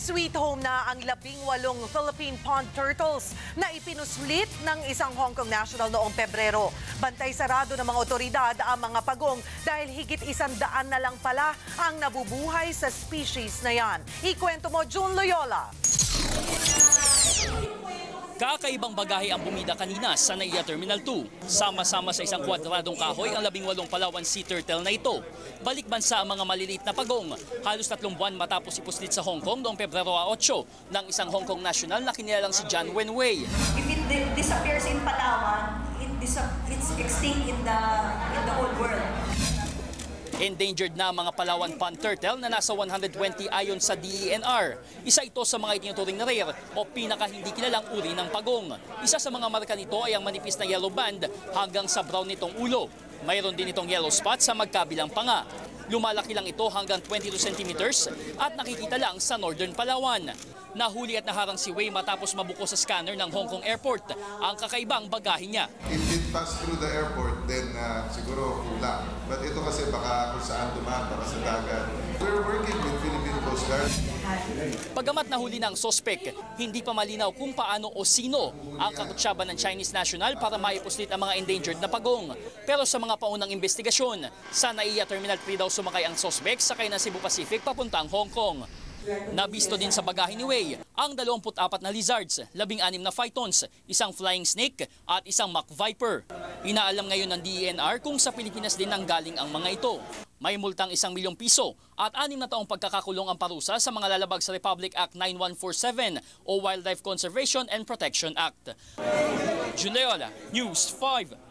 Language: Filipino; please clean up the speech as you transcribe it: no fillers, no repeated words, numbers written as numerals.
Sweet home na ang 18 Philippine pond turtles na ipinuslit ng isang Hong Kong national noong Pebrero. Bantay sarado ng mga otoridad ang mga pagong dahil higit 100 na lang pala ang nabubuhay sa species na yan. Ikwento mo, June Loyola. Kakaibang bagahe ang bumida kanina sa NAIA Terminal 2. Sama-sama sa isang kwadradong kahoy ang 18 Palawan sea turtle na ito. Balik bansa ang mga maliliit na pagong. Halos 3 buwan matapos ipuslit sa Hong Kong noong Pebrero 8 ng isang Hong Kong national na kinilalang si John Wenwei. If it disappears in Palawan, it's extinct in the whole world. Endangered na ang mga Palawan pond turtle na nasa 120 ayon sa DENR. Isa ito sa mga itinuturing na rare o pinaka hindi kilalang uri ng pagong. Isa sa mga marka nito ay ang manipis na yellow band hanggang sa brown nitong ulo. Mayroon din itong yellow spot sa magkabilang panga. Lumalaki lang ito hanggang 22 centimeters at nakikita lang sa Northern Palawan. Nahuli at naharang si Wei matapos mabuko sa scanner ng Hong Kong Airport ang kakaibang bagahe niya. If it pass through the airport, then siguro hula. But ito kasi baka kung saan dumaan, baka sa dagat. We're working with Philippine Coast Guard. Pagamat nahuli ng sospek, hindi pa malinaw kung paano o sino ang kakutsaba ng Chinese national para maipuslit ang mga endangered na pagong. Pero sa mga paunang investigasyon, sa NAIA Terminal 3 daw sumakay ang sospek sakay ng Cebu Pacific papuntang Hong Kong. Nabisto din sa bagahe ni Wei ang 24 na lizards, 16 na pythons, isang flying snake at isang mock viper. Inaalam ngayon ng DENR kung sa Pilipinas din nanggaling ang mga ito. May multang 1 milyong piso at 6 na taong pagkakakulong ang parusa sa mga lalabag sa Republic Act 9147 o Wildlife Conservation and Protection Act. June Loyola, News 5.